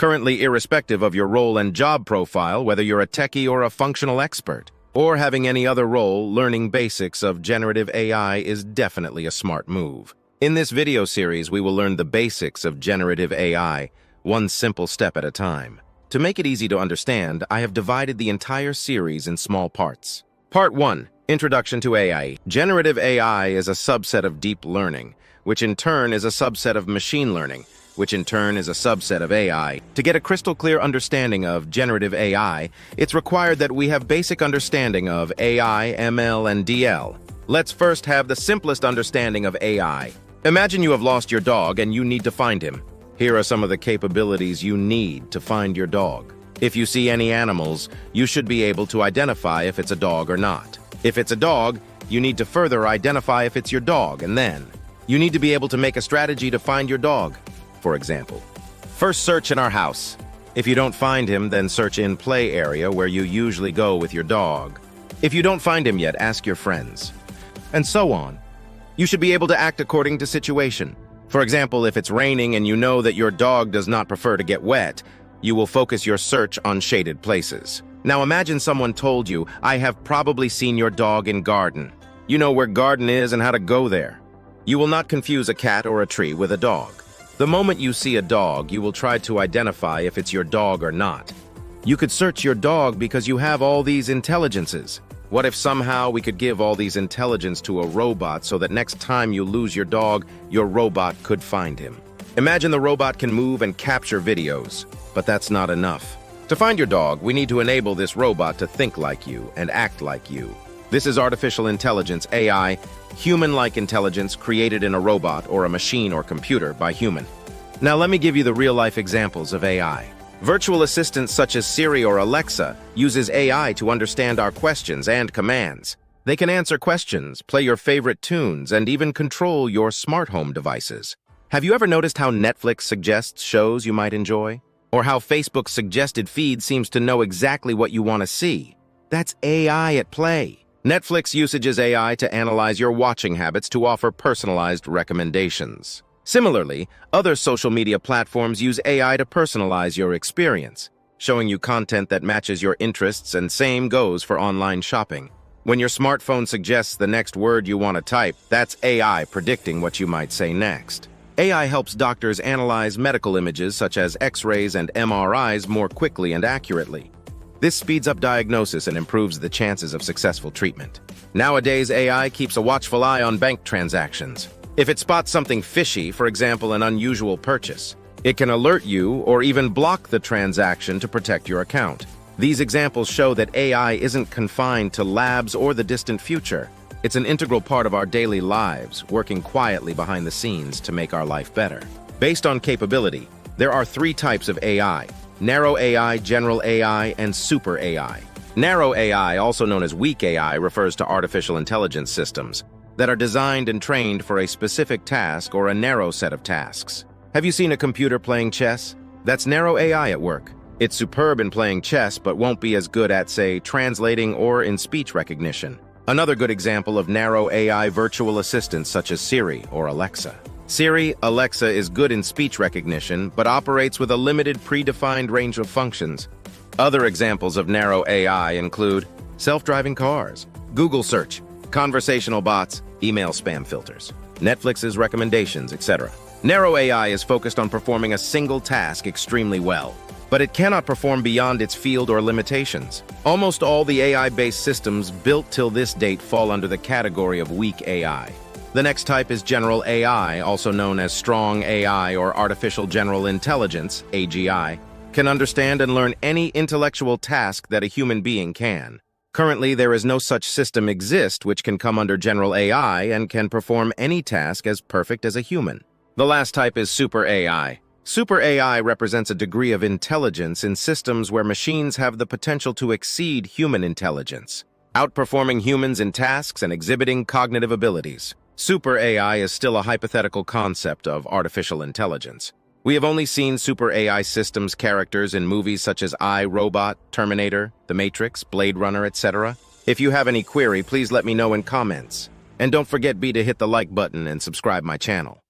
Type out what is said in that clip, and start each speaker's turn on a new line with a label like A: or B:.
A: currently irrespective of your role and job profile, whether you're a techie or a functional expert, or having any other role, learning basics of generative AI is definitely a smart move. In this video series, we will learn the basics of generative AI, one simple step at a time. To make it easy to understand, I have divided the entire series in small parts. Part 1. Introduction to AI. Generative AI is a subset of deep learning, which in turn is a subset of machine learning, which in turn is a subset of AI. To get a crystal clear understanding of generative AI, it's required that we have basic understanding of AI, ML, and DL. Let's first have the simplest understanding of AI. Imagine you have lost your dog and you need to find him. Here are some of the capabilities you need to find your dog. If you see any animals, you should be able to identify if it's a dog or not. If it's a dog, you need to further identify if it's your dog, and then you need to be able to make a strategy to find your dog. For example, first search in our house. If you don't find him, then search in play area where you usually go with your dog. If you don't find him yet, ask your friends. And so on. You should be able to act according to situation. For example, if it's raining and you know that your dog does not prefer to get wet, you will focus your search on shaded places. Now imagine someone told you, I have probably seen your dog in garden. You know where garden is and how to go there. You will not confuse a cat or a tree with a dog. The moment you see a dog, you will try to identify if it's your dog or not. You could search your dog because you have all these intelligences. What if somehow we could give all these intelligence to a robot so that next time you lose your dog, your robot could find him? Imagine the robot can move and capture videos, but that's not enough. To find your dog, we need to enable this robot to think like you and act like you. This is artificial intelligence, AI, human-like intelligence created in a robot or a machine or computer by human. Now let me give you the real-life examples of AI. Virtual assistants such as Siri or Alexa uses AI to understand our questions and commands. They can answer questions, play your favorite tunes, and even control your smart home devices. Have you ever noticed how Netflix suggests shows you might enjoy? Or how Facebook's suggested feed seems to know exactly what you want to see? That's AI at play. Netflix usages AI to analyze your watching habits to offer personalized recommendations. Similarly, other social media platforms use AI to personalize your experience, showing you content that matches your interests, and same goes for online shopping. When your smartphone suggests the next word you want to type, that's AI predicting what you might say next. AI helps doctors analyze medical images such as X-rays and MRIs more quickly and accurately. This speeds up diagnosis and improves the chances of successful treatment. Nowadays, AI keeps a watchful eye on bank transactions. If it spots something fishy, for example, an unusual purchase, it can alert you or even block the transaction to protect your account. These examples show that AI isn't confined to labs or the distant future. It's an integral part of our daily lives, working quietly behind the scenes to make our life better. Based on capability, there are 3 types of AI: narrow AI, general AI, and super AI. Narrow AI, also known as weak AI, refers to artificial intelligence systems that are designed and trained for a specific task or a narrow set of tasks. Have you seen a computer playing chess? That's narrow AI at work. It's superb in playing chess, but won't be as good at, say, translating or in speech recognition. Another good example of narrow AI virtual assistants such as Siri or Alexa. Siri, Alexa is good in speech recognition, but operates with a limited predefined range of functions. Other examples of narrow AI include self-driving cars, Google search, conversational bots, email spam filters, Netflix's recommendations, etc. Narrow AI is focused on performing a single task extremely well, but it cannot perform beyond its field or limitations. Almost all the AI-based systems built till this date fall under the category of weak AI. The next type is general AI, also known as strong AI or artificial general intelligence, AGI, can understand and learn any intellectual task that a human being can. Currently, there is no such system exist which can come under general AI and can perform any task as perfect as a human. The last type is super AI. Super AI represents a degree of intelligence in systems where machines have the potential to exceed human intelligence, outperforming humans in tasks and exhibiting cognitive abilities. Super AI is still a hypothetical concept of artificial intelligence. We have only seen super AI systems characters in movies such as I, Robot, Terminator, The Matrix, Blade Runner, etc. If you have any query, please let me know in comments. And don't forget to hit the like button and subscribe my channel.